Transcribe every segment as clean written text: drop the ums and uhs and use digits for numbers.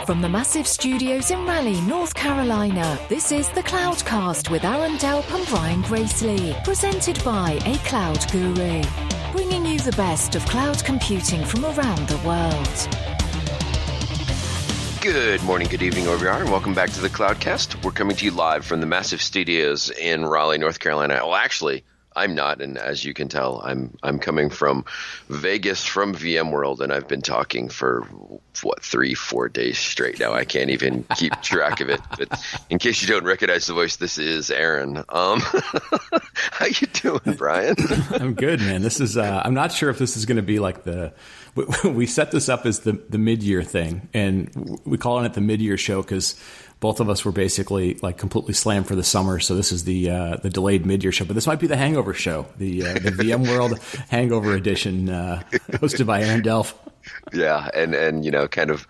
From the massive studios in Raleigh, North Carolina, this is the Cloudcast with Aaron Delp and Brian Gracely, presented by A Cloud Guru, bringing you the best of cloud computing from around the world. Good morning, good evening, wherever you are, and welcome back to the Cloudcast. We're coming to you live from the massive studios in Raleigh, North Carolina. Well, actually, I'm not, and as you can tell, I'm coming from Vegas from VMworld, and I've been talking for 3-4 days straight now. I can't even keep track of it. But in case you don't recognize the voice, this is Aaron. How you doing, Brian? I'm good, man. This is I'm not sure if this is going to be like we set this up as the mid-year thing, and we call it the mid-year show because both of us were basically like completely slammed for the summer. So this is the delayed mid-year show, but this might be the hangover show, the VMworld Hangover Edition, hosted by Aaron Delp. Yeah, and kind of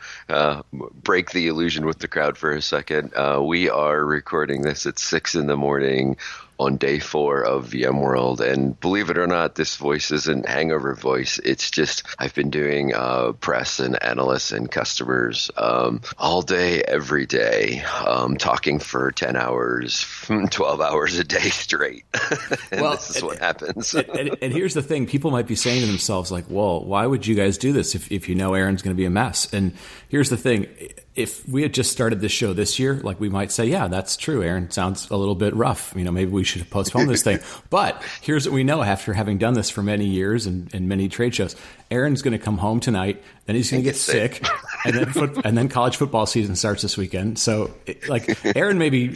break the illusion with the crowd for a second. We are recording this at 6 a.m. on day 4 of VMworld, and believe it or not, this voice isn't hangover voice. It's just I've been doing press and analysts and customers all day, every day, talking for 10 hours, 12 hours a day straight. And well, this is what happens. And here's the thing: people might be saying to themselves, like, "Well, why would you guys do this if you know Aaron's going to be a mess?" And here's the thing. If we had just started this show this year, like we might say, yeah, that's true. Aaron sounds a little bit rough. Maybe we should postpone this thing. But here's what we know after having done this for many years and many trade shows. Aaron's going to come home tonight, then he's going to get sick, and then college football season starts this weekend. So Aaron may be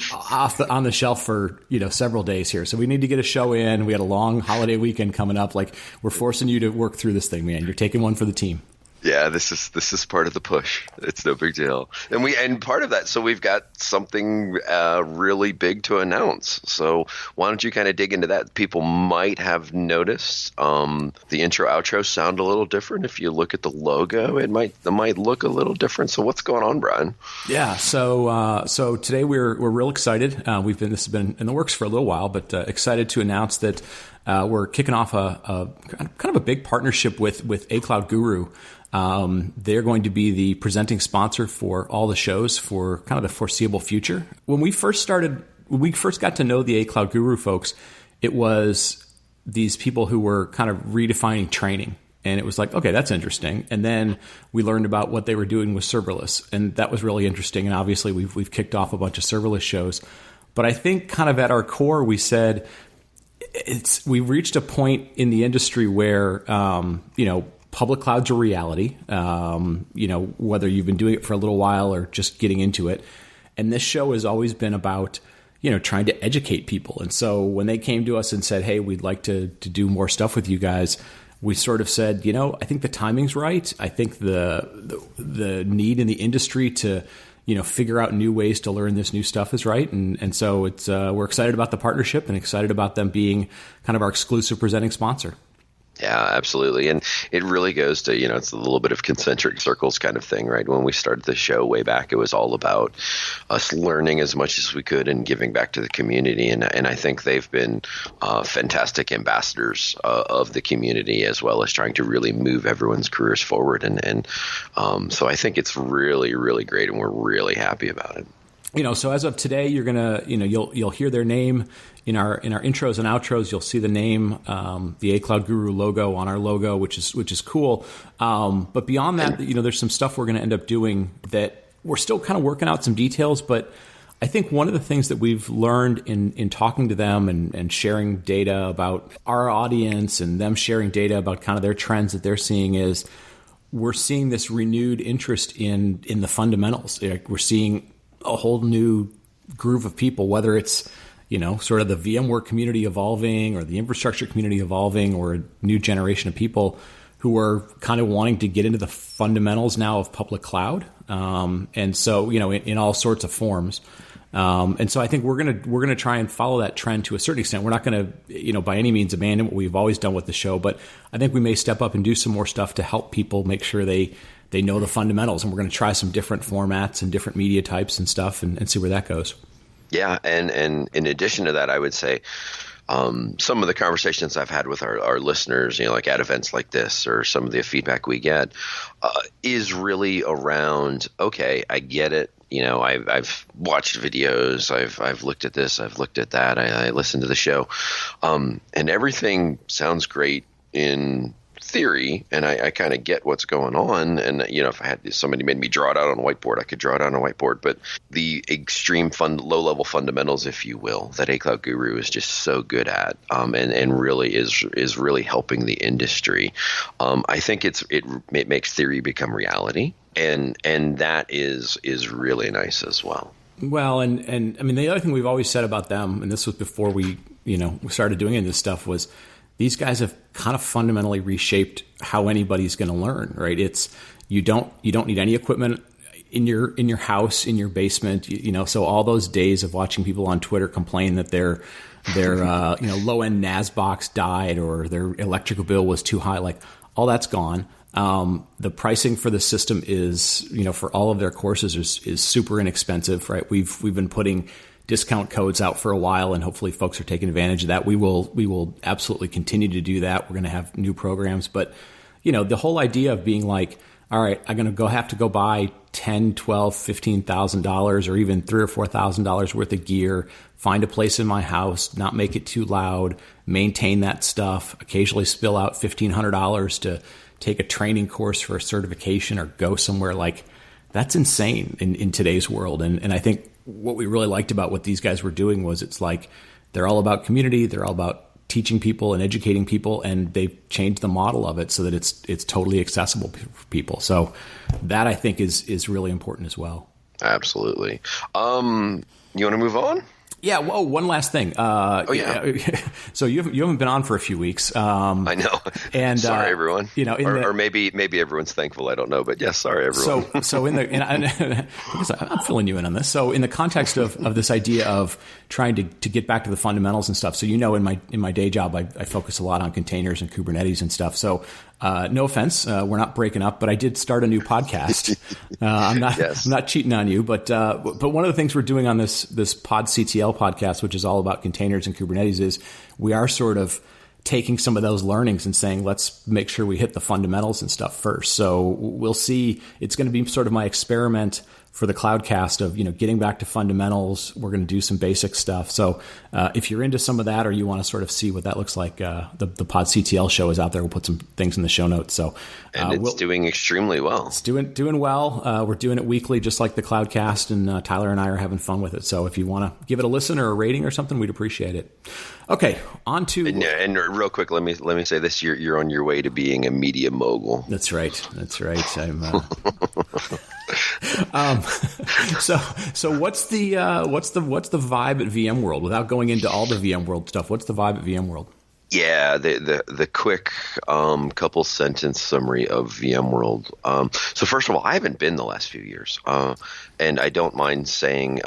on the shelf for several days here. So we need to get a show in. We had a long holiday weekend coming up. Like, we're forcing you to work through this thing, man. You're taking one for the team. Yeah, this is part of the push. It's no big deal. And part of that, so we've got something really big to announce. So why don't you kind of dig into that? People might have noticed the intro outro sound a little different. If you look at the logo, it might look a little different. So what's going on, Brian? Yeah, so today we're real excited. This has been in the works for a little while, but excited to announce that we're kicking off a kind of a big partnership with A Cloud Guru. They're going to be the presenting sponsor for all the shows for kind of the foreseeable future. When we first got to know the A Cloud Guru folks, it was these people who were kind of redefining training. And it was like, okay, that's interesting. And then we learned about what they were doing with serverless. And that was really interesting. And obviously we've kicked off a bunch of serverless shows. But I think kind of at our core, we said, we've reached a point in the industry where, public cloud's a reality, whether you've been doing it for a little while or just getting into it. And this show has always been about, trying to educate people. And so when they came to us and said, hey, we'd like to do more stuff with you guys, we sort of said, I think the timing's right. I think the need in the industry to, figure out new ways to learn this new stuff is right. And so we're excited about the partnership and excited about them being kind of our exclusive presenting sponsor. Yeah, absolutely. And it really goes to, it's a little bit of concentric circles kind of thing, right? When we started the show way back, it was all about us learning as much as we could and giving back to the community. And I think they've been fantastic ambassadors of the community, as well as trying to really move everyone's careers forward. And so I think it's really, really great, and we're really happy about it. So as of today, you're gonna, you'll hear their name in our intros and outros. You'll see the name, the A Cloud Guru logo on our logo, which is cool. But beyond that, there's some stuff we're going to end up doing that we're still kind of working out some details. But I think one of the things that we've learned in talking to them and sharing data about our audience and them sharing data about kind of their trends that they're seeing is we're seeing this renewed interest in the fundamentals. We're seeing a whole new groove of people, whether it's, sort of the VMware community evolving or the infrastructure community evolving, or a new generation of people who are kind of wanting to get into the fundamentals now of public cloud. And so, in all sorts of forms. And so I think we're going to try and follow that trend to a certain extent. We're not going to, by any means abandon what we've always done with the show, but I think we may step up and do some more stuff to help people make sure they know the fundamentals. And we're going to try some different formats and different media types and stuff and see where that goes. Yeah. And in addition to that, I would say some of the conversations I've had with our listeners, like at events like this, or some of the feedback we get, is really around, okay, I get it. I've watched videos, I've looked at this, I've looked at that, I listened to the show, and everything sounds great in theory, and I kind of get what's going on. And if somebody made me draw it out on a whiteboard, I could draw it out on a whiteboard. But the extreme low-level fundamentals, if you will, that A Cloud Guru is just so good at, and really is really helping the industry. I think it makes theory become reality, and that is really nice as well. Well, and I mean, the other thing we've always said about them, and this was before we started doing this stuff, was these guys have kind of fundamentally reshaped how anybody's going to learn, right? It's you don't need any equipment in your house, in your basement, So all those days of watching people on Twitter complain that their low end NAS box died or their electrical bill was too high, like all that's gone. The pricing for the system is, for all of their courses is super inexpensive, right? We've been putting discount codes out for a while, and hopefully folks are taking advantage of that. We will absolutely continue to do that. We're going to have new programs, but the whole idea of being like, all right, I'm going to have to go buy $10, $12, $15,000 or even $3,000 or $4,000 worth of gear, find a place in my house, not make it too loud, maintain that stuff, occasionally spill out $1,500 to take a training course for a certification or go somewhere. Like, that's insane in today's world. And I think what we really liked about what these guys were doing was it's like they're all about community, they're all about teaching people and educating people, and they've changed the model of it so that it's totally accessible for people. So that, I think, is really important as well. Absolutely. You want to move on? Yeah. Whoa. One last thing. So you haven't been on for a few weeks. I know. And sorry, everyone. Or maybe everyone's thankful. I don't know. But yes, sorry, everyone. So because I'm filling you in on this. So in the context of this idea of trying to get back to the fundamentals and stuff. So in my day job, I focus a lot on containers and Kubernetes and stuff. So no offense, we're not breaking up, but I did start a new podcast. I'm not cheating on you, but one of the things we're doing on this Pod CTL podcast, which is all about containers and Kubernetes, is we are sort of taking some of those learnings and saying, let's make sure we hit the fundamentals and stuff first. So we'll see. It's going to be sort of my experiment for the Cloudcast of, getting back to fundamentals. We're going to do some basic stuff. So if you're into some of that, or you want to sort of see what that looks like, the Pod CTL show is out there. We'll put some things in the show notes. So and it's doing extremely well. It's doing well. We're doing it weekly, just like the Cloudcast, and Tyler and I are having fun with it. So if you want to give it a listen or a rating or something, we'd appreciate it. Okay, on to and real quick, let me say this: you're on your way to being a media mogul. That's right. I'm. So what's the vibe at VMworld? Without going into all the VMworld stuff, what's the vibe at VMworld? Yeah, the quick couple sentence summary of VMworld. So first of all, I haven't been the last few years, and I don't mind saying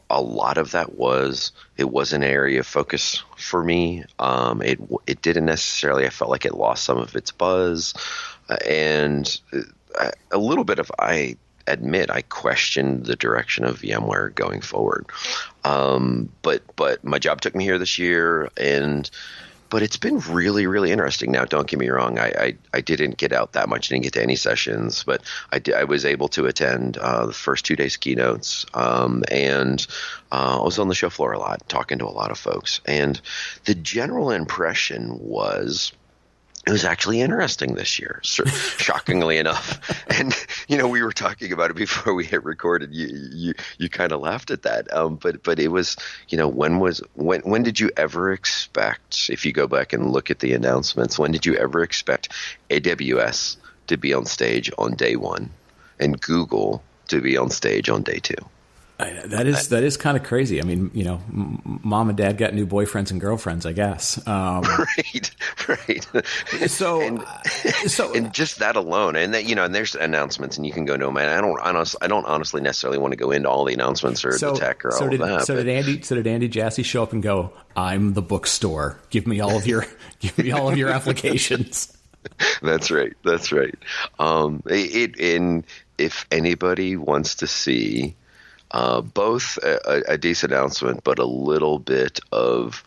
a lot of that was an area of focus for me. It didn't necessarily. I felt like it lost some of its buzz, and a little bit of I admit I questioned the direction of VMware going forward. But my job took me here this year, but it's been really, really interesting. Now, don't get me wrong. I didn't get out that much. I didn't get to any sessions, but I was able to attend the first 2 days keynotes, and I was on the show floor a lot, talking to a lot of folks. And the general impression was it was actually interesting this year, shockingly enough. And, we were talking about it before we hit record, and you kind of laughed at that. But it was, when did you ever expect, if you go back and look at the announcements, when did you ever expect AWS to be on stage on day one and Google to be on stage on day two? That is kind of crazy. I mean, mom and dad got new boyfriends and girlfriends, I guess. Right. So and just that alone, and that, and there's announcements, and you can go no man. I don't honestly necessarily want to go into all the announcements or the tech or all of that. So did Andy Jassy show up and go, "I'm the bookstore. Give me all of your applications." That's right. If anybody wants to see both a decent announcement, but a little bit of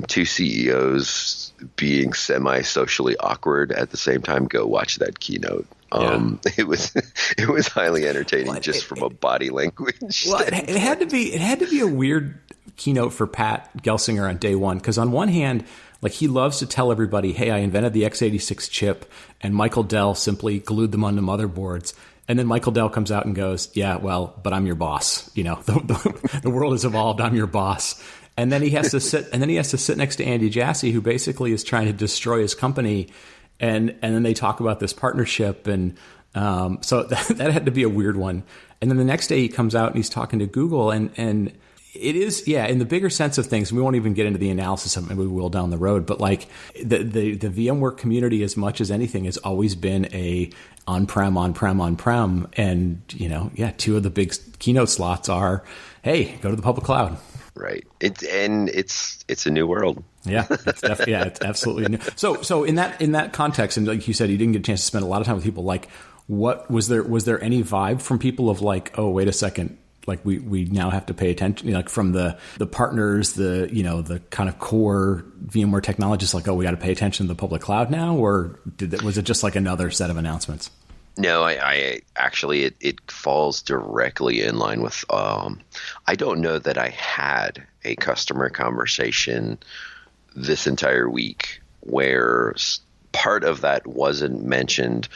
two CEOs being semi-socially awkward at the same time, go watch that keynote. It was highly entertaining from a body language. Well, it had to be a weird keynote for Pat Gelsinger on day one, because on one hand, like, he loves to tell everybody, hey, I invented the x86 chip, and Michael Dell simply glued them onto motherboards. And then Michael Dell comes out and goes, yeah, well, but I'm your boss. The world has evolved. I'm your boss. And then he has to sit next to Andy Jassy, who basically is trying to destroy his company. And then they talk about this partnership. And so that had to be a weird one. And then the next day he comes out and he's talking to Google, and it is, in the bigger sense of things, we won't even get into the analysis of it, maybe we will down the road, but like the VMware community, as much as anything, has always been a on-prem. And, two of the big keynote slots are, hey, go to the public cloud. Right. It's a new world. Yeah, it's absolutely new. So in that context, and like you said, you didn't get a chance to spend a lot of time with people, like, what was there any vibe from people of like, oh, wait a second, like we now have to pay attention, like from the partners, the kind of core VMware technologists, like, oh, we got to pay attention to the public cloud now, or was it just like another set of announcements? No, I actually, it falls directly in line with, I don't know that I had a customer conversation this entire week where part of that wasn't mentioned.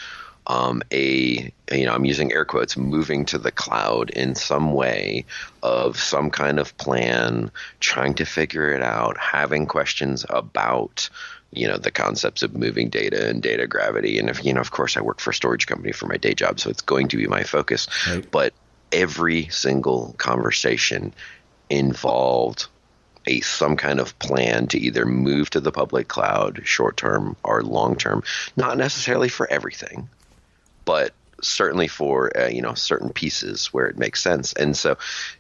I'm using air quotes, moving to the cloud in some way, of some kind of plan, trying to figure it out, having questions about, the concepts of moving data and data gravity. And of course I work for a storage company for my day job, so it's going to be my focus. Right. But every single conversation involved some kind of plan to either move to the public cloud short term or long term, not necessarily for everything, but certainly for certain pieces where it makes sense. And so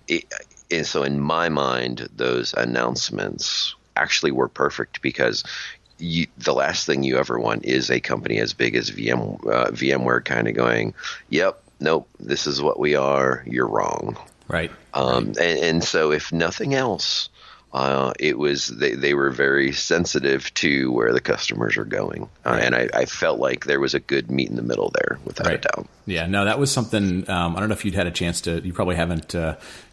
in my mind, those announcements actually were perfect, because the last thing you ever want is a company as big as VMware kind of going, yep, nope, this is what we are, you're wrong. Right. And so if nothing else, it was they were very sensitive to where the customers are going, and I felt like there was a good meet in the middle there, without a doubt. Yeah, no, that was something. I don't know if you'd had a chance to. You probably haven't.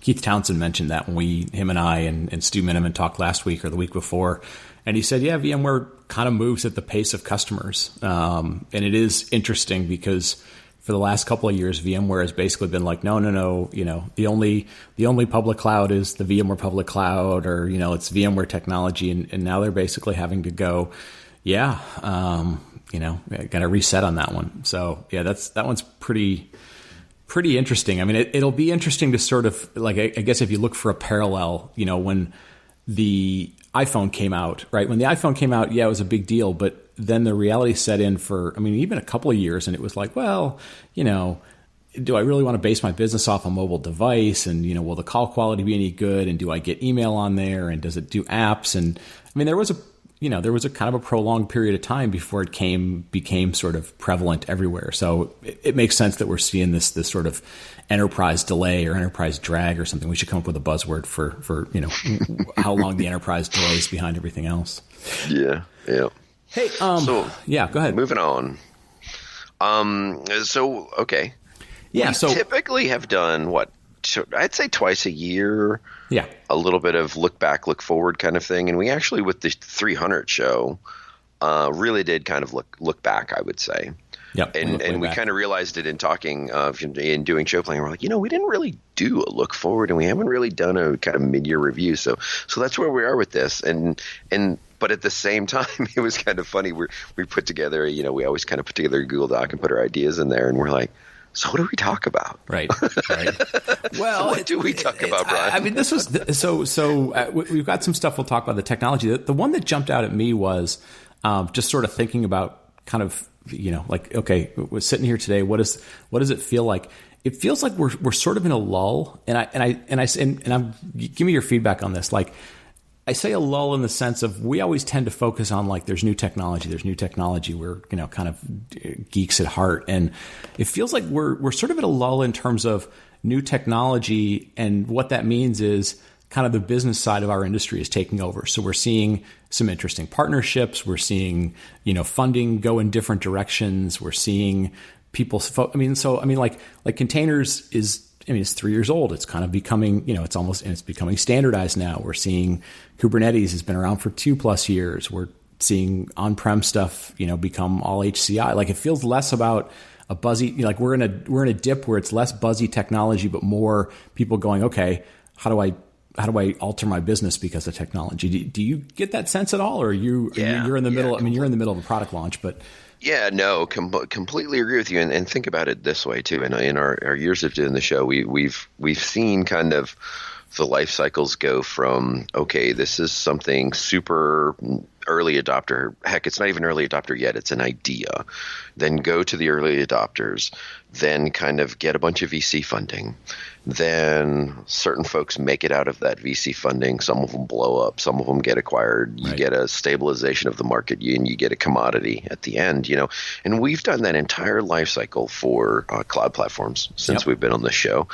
Keith Townsend mentioned that when him and I and Stu Miniman talked last week or the week before, and he said, yeah, VMware kind of moves at the pace of customers, and it is interesting because for the last couple of years, VMware has basically been like, no, the only public cloud is the VMware public cloud, or, it's VMware technology. And now they're basically having to go, got to reset on that one. So that one's pretty interesting. I mean, it'll be interesting to sort of, like, I guess if you look for a parallel, when the iPhone came out, right? When the iPhone came out, it was a big deal, but then the reality set in for, even a couple of years, and it was like, well, do I really want to base my business off a mobile device? And, will the call quality be any good? And do I get email on there? And does it do apps? And there was a kind of a prolonged period of time before it became sort of prevalent everywhere. So it makes sense that we're seeing this sort of enterprise delay or enterprise drag or something. We should come up with a buzzword for how long the enterprise delay is behind everything else. Yeah. Yeah. Hey, go ahead. Moving on. Okay. Yeah. We typically have done I'd say twice a year. Yeah. A little bit of look back, look forward kind of thing. And we actually, with the 300 show, really did kind of look back, I would say. Yep. And we kind of realized it in talking, in doing show planning. We're like, we didn't really do a look forward, and we haven't really done a kind of mid-year review. So that's where we are with this. But at the same time, it was kind of funny. We put together, we always kind of put together a Google Doc and put our ideas in there, and we're like, so what do we talk about? Right. Well, what do we talk about, Brian? This was we've got some stuff we'll talk about the technology. The one that jumped out at me was just sort of thinking about kind of, like, okay, we're sitting here today. What does it feel like? It feels like we're sort of in a lull, and give me your feedback on this. Like, I say a lull in the sense of we always tend to focus on, like, there's new technology. We're, kind of geeks at heart. And it feels like we're sort of at a lull in terms of new technology. And what that means is kind of the business side of our industry is taking over. So we're seeing some interesting partnerships. We're seeing, funding go in different directions. We're seeing people, like containers it's 3 years old. It's kind of becoming, it's becoming standardized now. We're seeing Kubernetes has been around for 2+ years. We're seeing on-prem stuff, become all HCI. Like, it feels less about a buzzy, like we're in a dip where it's less buzzy technology, but more people going, okay, how do I alter my business because of technology? Do you get that sense at all? Or you're in the middle, you're in the middle of a product launch, but. Yeah, no, completely agree with you. And think about it this way too. And in our years of doing the show, we've seen kind of the life cycles go from, okay, this is something super early adopter. Heck, it's not even early adopter yet. It's an idea. Then go to the early adopters, then kind of get a bunch of VC funding. Then certain folks make it out of that VC funding. Some of them blow up. Some of them get acquired. You get a stabilization of the market, and you get a commodity at the end. And we've done that entire life cycle for cloud platforms since we've been on the show.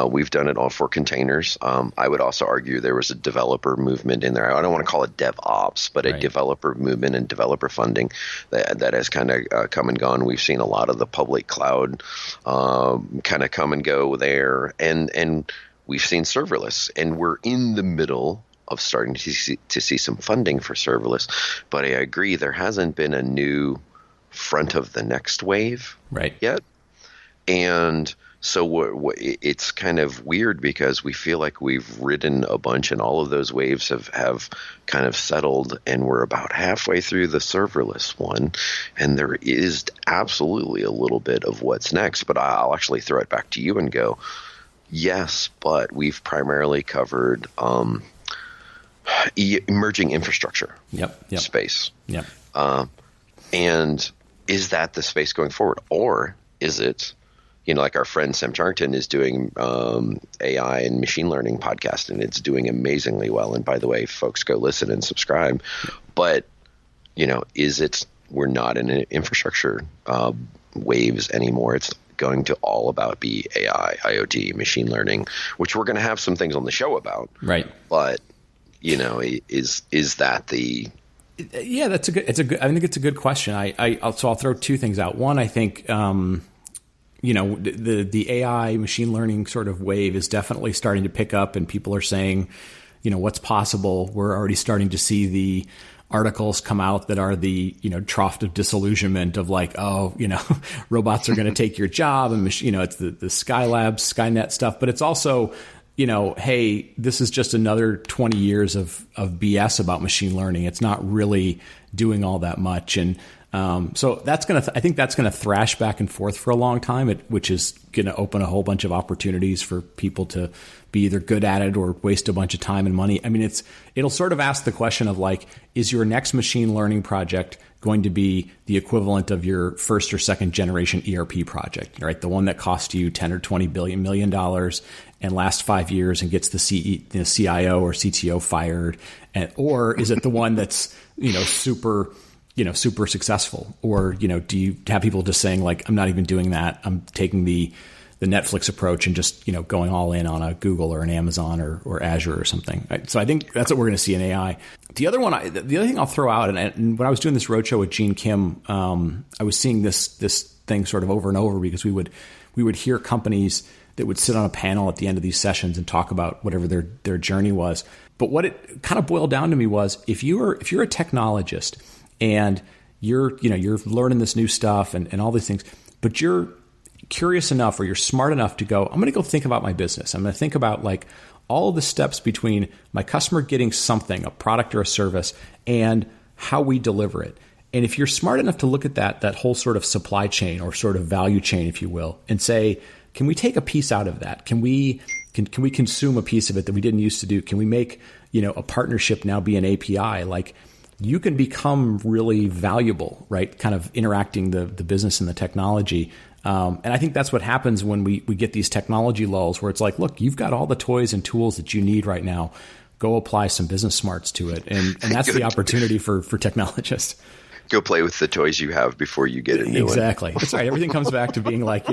We've done it all for containers. I would also argue there was a developer movement in there. I don't want to call it DevOps, but a developer movement and developer funding that has kind of come and gone. We've seen a lot of the public cloud kind of come and go there. And we've seen serverless, and we're in the middle of starting to see some funding for serverless. But I agree, there hasn't been a new front of the next wave yet. And so it's kind of weird because we feel like we've ridden a bunch, and all of those waves have kind of settled, and we're about halfway through the serverless one. And there is absolutely a little bit of what's next. But I'll actually throw it back to you and go, yes, but we've primarily covered emerging infrastructure space. And is that the space going forward? Or is it, like our friend Sam Charrington is doing AI and machine learning podcast, and it's doing amazingly well. And by the way, folks, go listen and subscribe. But, is it we're not in an infrastructure waves anymore? It's going to all about be AI, IoT, machine learning, which we're going to have some things on the show about. Right. But, is that the... Yeah, I think it's a good question. I'll throw two things out. One, I think, the AI machine learning sort of wave is definitely starting to pick up, and people are saying, what's possible. We're already starting to see the articles come out that are the, trough of disillusionment of like, robots are going to take your job, and it's the Skylab, Skynet stuff. But it's also, hey, this is just another 20 years of BS about machine learning. It's not really doing all that much. And so I think that's going to thrash back and forth for a long time, which is going to open a whole bunch of opportunities for people to be either good at it or waste a bunch of time and money. I mean, it'll sort of ask the question of like, is your next machine learning project going to be the equivalent of your first or second generation ERP project, right? The one that cost you $10 or $20 million and lasts 5 years and gets the CIO or CTO fired, or is it the one that's super successful? Or do you have people just saying like, I'm not even doing that, I'm taking the Netflix approach and just going all in on a Google or an Amazon or Azure or something? Right? So I think that's what we're going to see in AI. The other thing I'll throw out, and when I was doing this roadshow with Gene Kim, I was seeing this thing sort of over and over, because we would hear companies that would sit on a panel at the end of these sessions and talk about whatever their journey was. But what it kind of boiled down to me was, if you're a technologist and you're learning this new stuff and all these things, but you're curious enough or you're smart enough to go, I'm going to go think about my business. I'm going to think about like all the steps between my customer getting something, a product or a service, and how we deliver it. And if you're smart enough to look at that whole sort of supply chain or sort of value chain, if you will, and say, can we take a piece out of that? Can we consume a piece of it that we didn't used to do? Can we make, a partnership now be an API? Like, you can become really valuable, right? Kind of interacting the business and the technology. And I think that's what happens when we get these technology lulls, where it's like, look, you've got all the toys and tools that you need right now. Go apply some business smarts to it. And that's the opportunity for technologists. Go play with the toys you have before you get a new one. Exactly. That's right. Everything comes back to being like,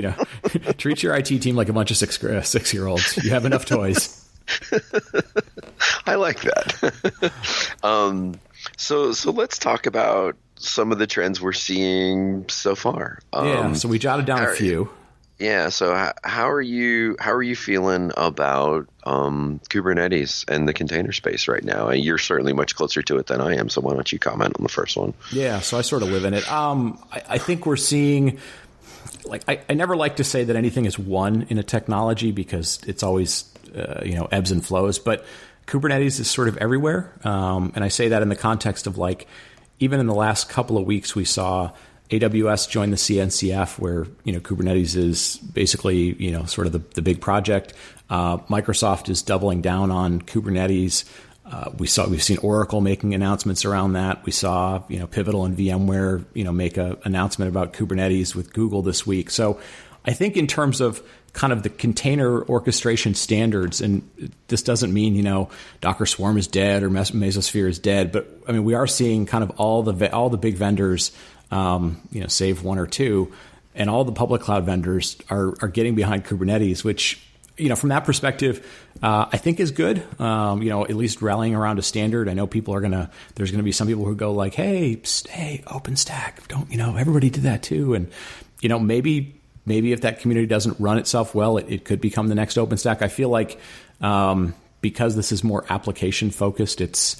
treat your IT team like a bunch of 6-year-olds. You have enough toys. I like that. So let's talk about some of the trends we're seeing so far. So we jotted down a few. Yeah. So how are you feeling about Kubernetes and the container space right now? You're certainly much closer to it than I am. So why don't you comment on the first one? Yeah. So I sort of live in it. I think we're seeing, like, I never like to say that anything is one in a technology because it's always ebbs and flows. But Kubernetes is sort of everywhere, and I say that in the context of, like, even in the last couple of weeks, we saw AWS join the CNCF, where Kubernetes is basically sort of the big project. Microsoft is doubling down on Kubernetes. We've seen Oracle making announcements around that. We saw Pivotal and VMware make an announcement about Kubernetes with Google this week. So I think in terms of kind of the container orchestration standards, and this doesn't mean Docker Swarm is dead or Mesosphere is dead, but I mean we are seeing kind of all the big vendors, save one or two, and all the public cloud vendors are getting behind Kubernetes, which from that perspective, I think is good. At least rallying around a standard. I know there's gonna be some people who go like, hey, OpenStack, don't everybody did that too, and maybe if that community doesn't run itself well, it could become the next OpenStack. I feel like because this is more application focused, it's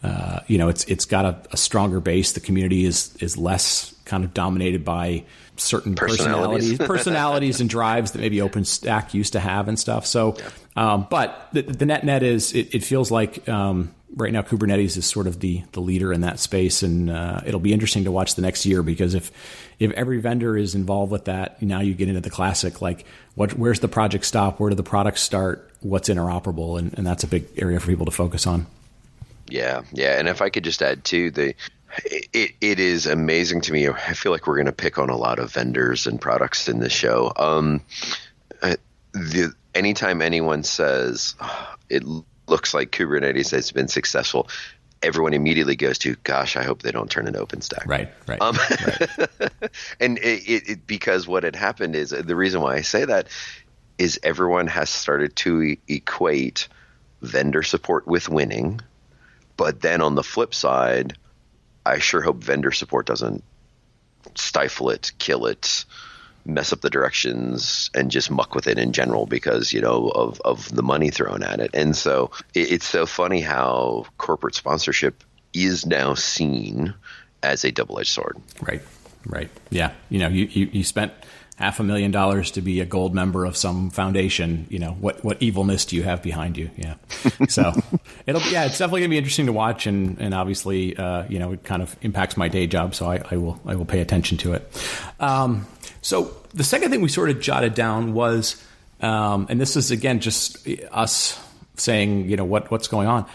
got a stronger base. The community is less kind of dominated by certain personalities and drives that maybe OpenStack used to have and stuff. So, but the net is it feels like right now Kubernetes is sort of the leader in that space, and it'll be interesting to watch the next year, because if every vendor is involved with that, now you get into the classic, like where's the project stop, where do the products start, what's interoperable, and that's a big area for people to focus on. Yeah. And if I could just add too, it is amazing to me. I feel like we're going to pick on a lot of vendors and products in this show. Anytime anyone says it looks like Kubernetes has been successful, everyone immediately goes to, gosh, I hope they don't turn into OpenStack. Right. And because what had happened is, the reason why I say that is everyone has started to equate vendor support with winning. But then on the flip side, I sure hope vendor support doesn't stifle it, kill it, mess up the directions, and just muck with it in general because, of the money thrown at it. And so it's so funny how corporate sponsorship is now seen as a double-edged sword. Right. Yeah. You spent $500,000 to be a gold member of some foundation. What evilness do you have behind you? Yeah. So it's definitely gonna be interesting to watch, and obviously, it kind of impacts my day job, so I will pay attention to it. So the second thing we sort of jotted down was, and this is again just us saying, what's going on.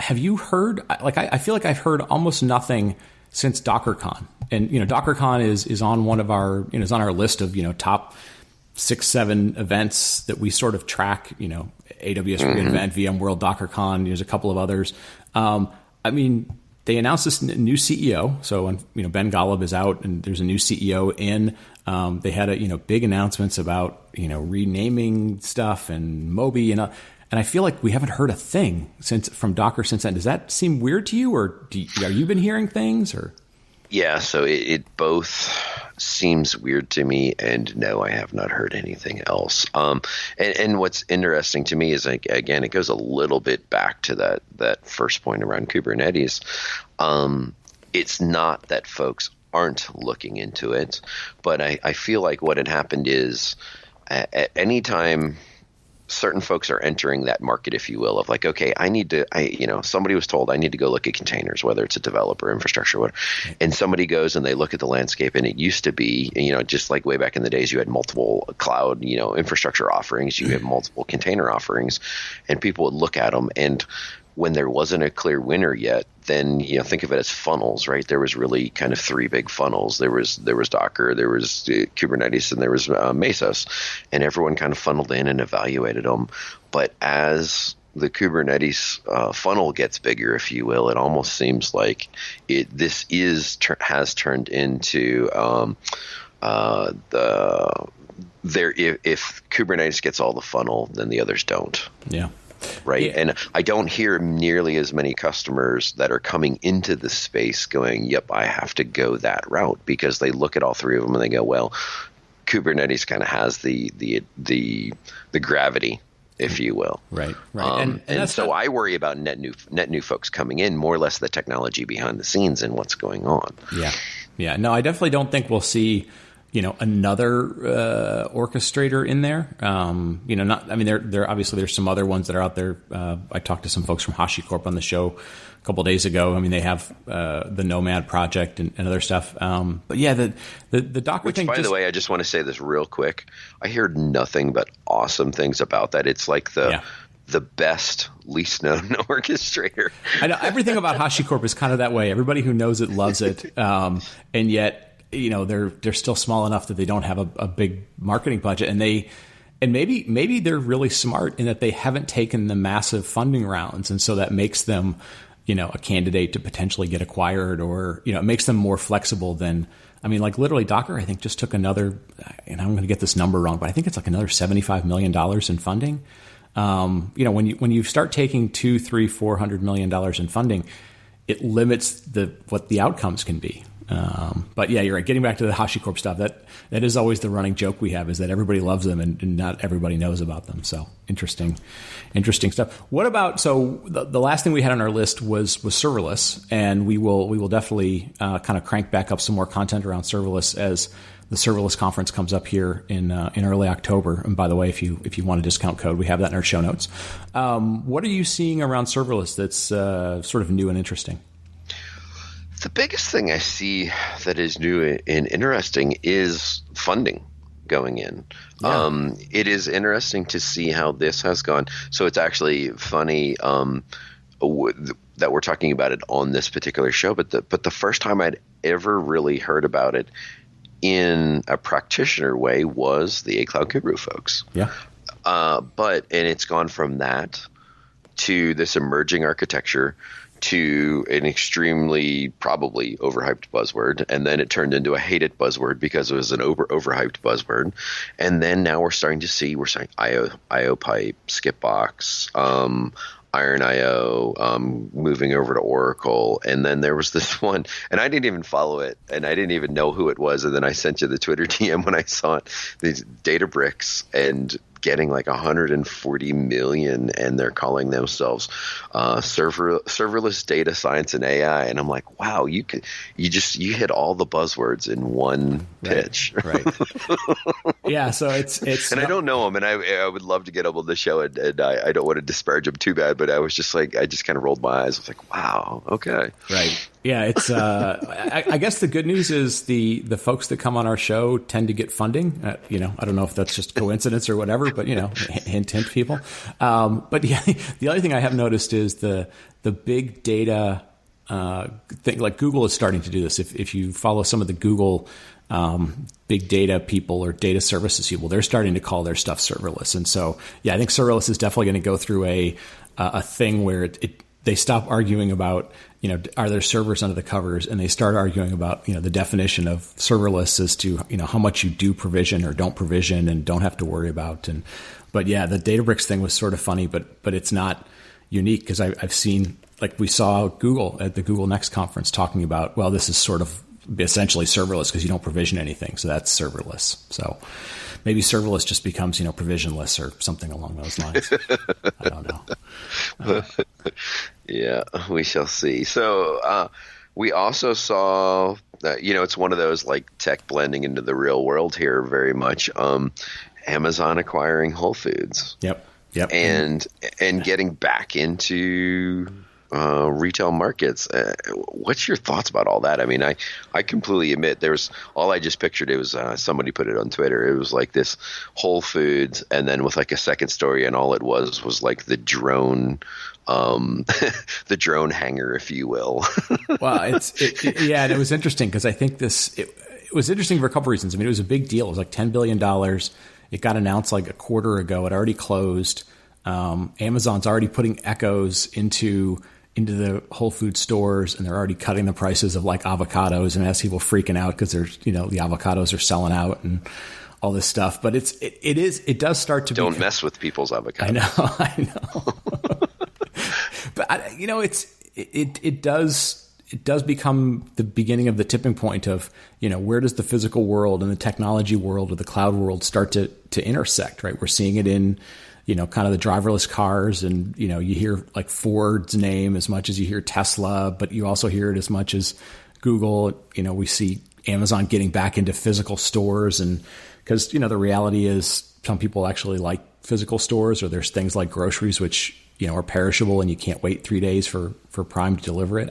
Have you heard? I feel like I've heard almost nothing since DockerCon. And DockerCon is on one of our is on our list of top 6-7 events that we sort of track. AWS reInvent, VMworld, DockerCon. There's a couple of others. They announced this new CEO. So Ben Golub is out, and there's a new CEO in. They had big announcements about renaming stuff and Moby, and I feel like we haven't heard a thing from Docker since then. Does that seem weird to you, or are you been hearing things, or? Yeah, so it both seems weird to me, and no, I have not heard anything else. And what's interesting to me is, again, it goes a little bit back to that first point around Kubernetes. It's not that folks aren't looking into it, but I feel like what had happened is at any time certain folks are entering that market, if you will, of like, okay, somebody was told I need to go look at containers, whether it's a developer, infrastructure, whatever, and somebody goes and they look at the landscape, and it used to be, just like way back in the days, you had multiple cloud, infrastructure offerings, you had multiple container offerings, and people would look at them, and when there wasn't a clear winner yet, then think of it as funnels, right? There was really kind of 3 big funnels. There was Docker, there was Kubernetes, and there was Mesos, and everyone kind of funneled in and evaluated them. But as the Kubernetes funnel gets bigger, if you will, it almost seems like has turned into if Kubernetes gets all the funnel, then the others don't. Yeah. right? Yeah. And I don't hear nearly as many customers that are coming into the space going, yep, I have to go that route, because they look at all three of them and they go, well, Kubernetes kind of has the gravity, if you will. Right. And so I worry about net new folks coming in, more or less the technology behind the scenes and what's going on. Yeah. No, I definitely don't think we'll see, another orchestrator in there. There obviously there's some other ones that are out there. I talked to some folks from HashiCorp on the show a couple of days ago. I mean, they have the Nomad project and other stuff. But yeah, the Docker thing. By the way, I just want to say this real quick. I heard nothing but awesome things about that. It's like the best, least known orchestrator. I know everything about HashiCorp is kind of that way. Everybody who knows it loves it, and yet they're still small enough that they don't have a big marketing budget, and maybe they're really smart in that they haven't taken the massive funding rounds, and so that makes them a candidate to potentially get acquired, or it makes them more flexible than. I mean, like literally, Docker I think just took another, and I'm going to get this number wrong, but I think it's like another $75 million in funding. When you start taking $200, $300, $400 million in funding, it limits what the outcomes can be. But yeah, you're right. Getting back to the HashiCorp stuff, that is always the running joke we have, is that everybody loves them and not everybody knows about them. So interesting stuff. What about, so the last thing we had on our list was serverless, and we will definitely kind of crank back up some more content around serverless as the serverless conference comes up here in early October. And by the way, if you want a discount code, we have that in our show notes. What are you seeing around serverless that's sort of new and interesting? The biggest thing I see that is new and interesting is funding going in. Yeah. It is interesting to see how this has gone. So it's actually funny that we're talking about it on this particular show, but the first time I'd ever really heard about it in a practitioner way was the A Cloud Guru folks. Yeah. And it's gone from that to this emerging architecture to an extremely probably overhyped buzzword, and then it turned into a hated buzzword because it was an overhyped buzzword, and then now we're saying IO pipe, Skipbox, Iron IO, moving over to Oracle, and then there was this one, and I didn't even follow it, and I didn't even know who it was, and then I sent you the Twitter DM when I saw it, these Databricks, and getting like 140 million, and they're calling themselves serverless data science and AI, and I'm like, wow, you hit all the buzzwords in one pitch. Right. Yeah, so it's and I don't know them, and I would love to get them on the show, and I don't want to disparage them too bad, but I was just like, I just kind of rolled my eyes. I was like, wow, okay, right. Yeah, it's I guess the good news is the folks that come on our show tend to get funding. I don't know if that's just coincidence or whatever, but hint, people. But yeah, the other thing I have noticed is the big data thing. Like Google is starting to do this. If you follow some of the Google big data people or data services people, they're starting to call their stuff serverless. And so, yeah, I think serverless is definitely going to go through a thing where they stop arguing about, are there servers under the covers, and they start arguing about, the definition of serverless as to, how much you do provision or don't provision and don't have to worry about. But yeah, the Databricks thing was sort of funny, but it's not unique, because I've seen, like we saw Google at the Google Next conference talking about, well, this is sort of essentially serverless because you don't provision anything. So that's serverless. So maybe serverless just becomes, provisionless or something along those lines. I don't know. Yeah, we shall see. So we also saw that, it's one of those like tech blending into the real world here very much. Amazon acquiring Whole Foods. Yep. And getting back into retail markets. What's your thoughts about all that? I mean, I completely admit all I just pictured, it was somebody put it on Twitter. It was like this Whole Foods, and then with like a second story, and all it was like the drone the drone hangar, if you will. Well, and it was interesting because I think it was interesting for a couple reasons. I mean, it was a big deal. It was like $10 billion. It got announced like a quarter ago. It already closed. Amazon's already putting Echoes into the Whole Foods stores, and they're already cutting the prices of like avocados, and has people freaking out because there's, the avocados are selling out and all this stuff. But it does start to don't mess with people's avocados. I know. It does become the beginning of the tipping point of, where does the physical world and the technology world or the cloud world start to intersect, right? We're seeing it in, kind of the driverless cars, and, you hear like Ford's name as much as you hear Tesla, but you also hear it as much as Google. We see Amazon getting back into physical stores, and because, the reality is some people actually like physical stores, or there's things like groceries, which, are perishable and you can't wait 3 days for Prime to deliver it.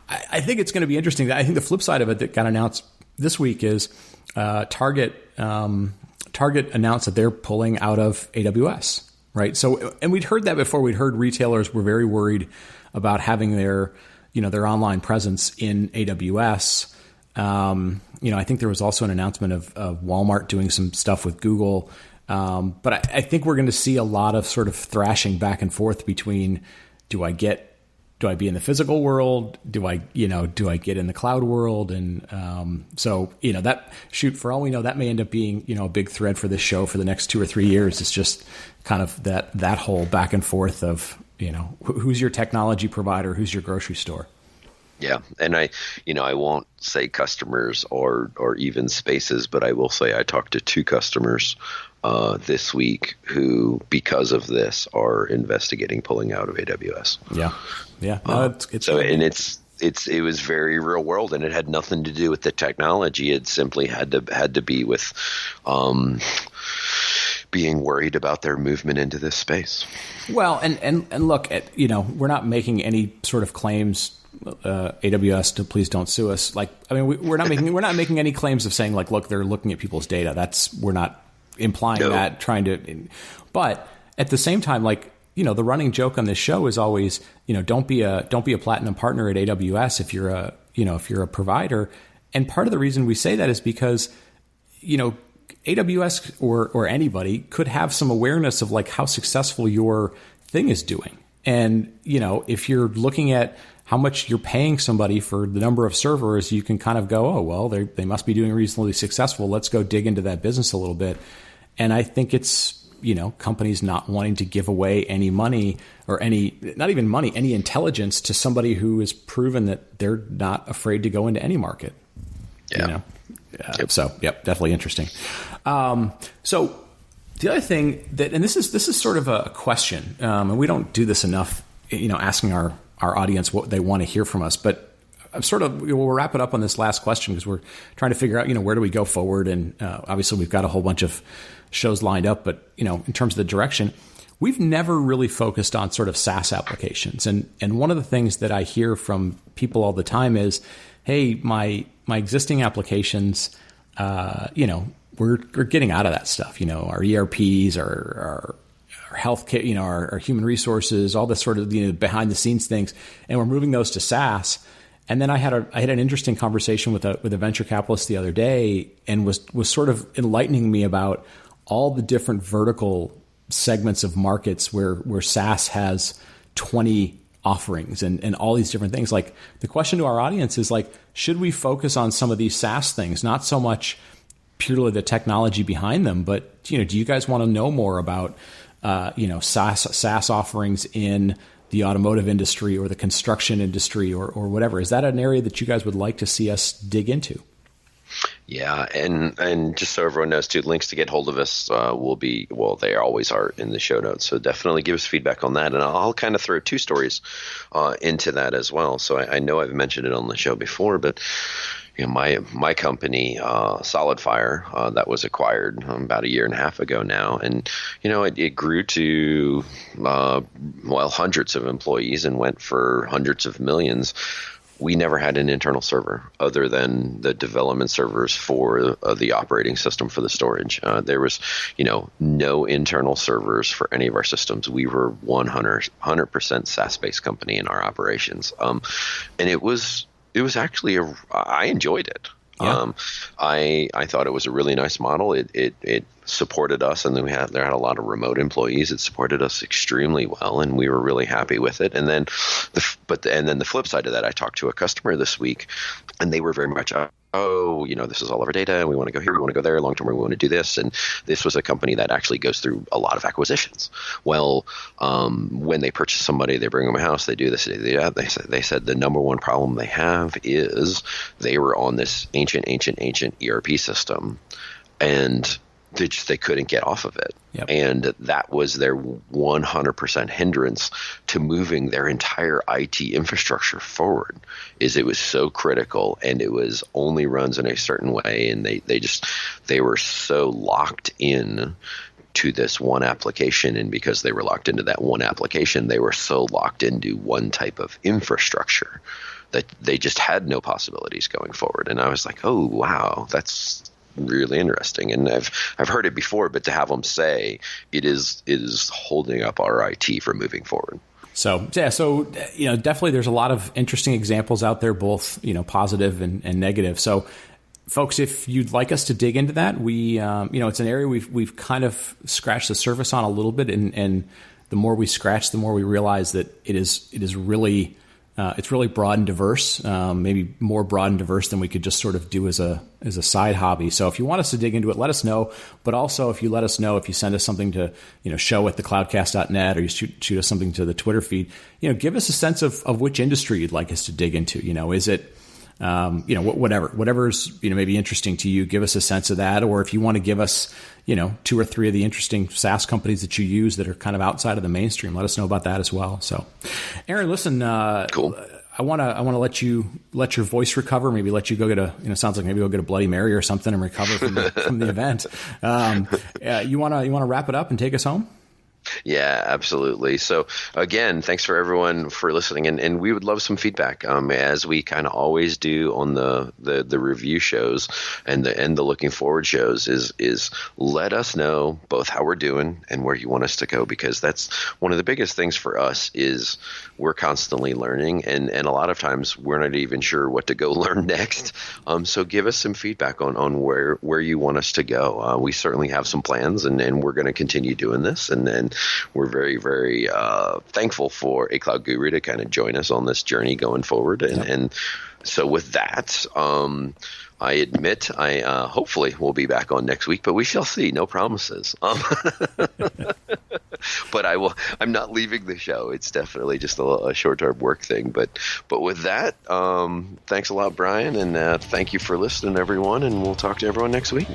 I think it's going to be interesting. I think the flip side of it that got announced this week is Target announced that they're pulling out of AWS, right? So, and we'd heard that before. We'd heard retailers were very worried about having their online presence in AWS. I think there was also an announcement of Walmart doing some stuff with Google. But I think we're going to see a lot of sort of thrashing back and forth between, do I be in the physical world? Do I get in the cloud world? And for all we know, that may end up being, a big thread for this show for the next 2 or 3 years. It's just kind of that whole back and forth of, who's your technology provider? Who's your grocery store? Yeah. And I won't say customers or even spaces, but I will say I talked to 2 customers this week who, because of this, are investigating pulling out of AWS. Yeah. Yeah. No, it was very real world, and it had nothing to do with the technology. It simply had to be with being worried about their movement into this space. Well, and look, we're not making any sort of claims. AWS to please don't sue us. We're not making any claims of saying like, look, they're looking at people's data. We're not implying that, trying to. But at the same time, the running joke on this show is always, don't be a platinum partner at AWS if you're a provider. And part of the reason we say that is because, AWS or anybody could have some awareness of how successful your thing is doing. And, if you're looking at how much you're paying somebody for the number of servers, you can kind of go, oh, well, they must be doing reasonably successful. Let's go dig into that business a little bit. And I think it's, companies not wanting to give away any money or not even money, any intelligence to somebody who has proven that they're not afraid to go into any market. Yeah. So, definitely interesting. So the other thing and this is sort of a question, and we don't do this enough, asking our audience what they want to hear from us, but we'll wrap it up on this last question because we're trying to figure out, where do we go forward? And obviously we've got a whole bunch of shows lined up, but, in terms of the direction, we've never really focused on sort of SaaS applications. And one of the things that I hear from people all the time is, hey, my existing applications, we're getting out of that stuff, our ERPs, our healthcare, our human resources, all this sort of, behind the scenes things. And we're moving those to SaaS. And then I had an interesting conversation with a venture capitalist the other day, and was sort of enlightening me about all the different vertical segments of markets where SaaS has 20 offerings and all these different things. Like, the question to our audience is should we focus on some of these SaaS things? Not so much purely the technology behind them, but, do you guys want to know more about, SaaS offerings in the automotive industry or the construction industry or whatever? Is that an area that you guys would like to see us dig into? Yeah, and just so everyone knows too, links to get hold of us they always are in the show notes. So definitely give us feedback on that, and I'll kind of throw 2 stories into that as well. So I know I've mentioned it on the show before, but my company, SolidFire, that was acquired about 1.5 years ago now, and it grew to hundreds of employees and went for hundreds of millions. We never had an internal server other than the development servers for the operating system for the storage. There was, no internal servers for any of our systems. We were 100% SaaS-based company in our operations, and it was actually I enjoyed it. Yeah. I thought it was a really nice model. It supported us, and then there had a lot of remote employees. It supported us extremely well, and we were really happy with it. And then the flip side of that, I talked to a customer this week, and they were very much oh, this is all of our data, and we want to go here, we want to go there, long term, we want to do this. And this was a company that actually goes through a lot of acquisitions. Well, when they purchase somebody, they bring them a house, they do this, they do that. They said the number one problem they have is they were on this ancient ERP system, and they couldn't get off of it. Yep. And that was their 100% hindrance to moving their entire IT infrastructure forward. Is it was so critical, and it was only runs in a certain way, and they were so locked in to this one application, and because they were locked into that one application, they were so locked into one type of infrastructure that they just had no possibilities going forward. And I was like, oh wow, that's really interesting. And I've heard it before, but to have them say it is holding up our IT for moving forward. So definitely there's a lot of interesting examples out there, both positive and negative. So folks, if you'd like us to dig into that, we it's an area we've kind of scratched the surface on a little bit, and the more we scratch, the more we realize that it is really it's really broad and diverse, maybe more broad and diverse than we could just sort of do as a side hobby. So if you want us to dig into it, let us know. But also, if you let us know, if you send us something to show@thecloudcast.net, or you shoot us something to the Twitter feed, give us a sense of which industry you'd like us to dig into. Is it whatever's maybe interesting to you, give us a sense of that. Or if you want to give us 2 or 3 of the interesting SaaS companies that you use that are kind of outside of the mainstream, let us know about that as well. So, Aaron, listen, cool. I want to let your voice recover. Maybe let you go get sounds like maybe go get a Bloody Mary or something and recover from the event. You want to wrap it up and take us home? Yeah, absolutely. So again, thanks for everyone for listening, and we would love some feedback, as we kind of always do on the review shows and the looking forward shows. Is let us know both how we're doing and where you want us to go, because that's one of the biggest things for us. Is we're constantly learning, and a lot of times we're not even sure what to go learn next. So give us some feedback on where you want us to go. We certainly have some plans, and we're going to continue doing this, and we're very, very thankful for a Cloud Guru to kind of join us on this journey going forward. And so with that, I admit hopefully we'll be back on next week, but we shall see. No promises. But I'm not leaving the show. It's definitely just a short-term work thing. But with that, thanks a lot, Brian, and thank you for listening, everyone, and we'll talk to everyone next week.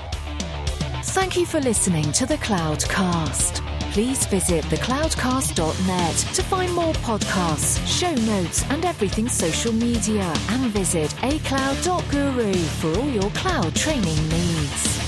Thank you for listening to the Cloudcast. Please visit thecloudcast.net to find more podcasts, show notes, and everything social media. And visit acloud.guru for all your cloud training needs.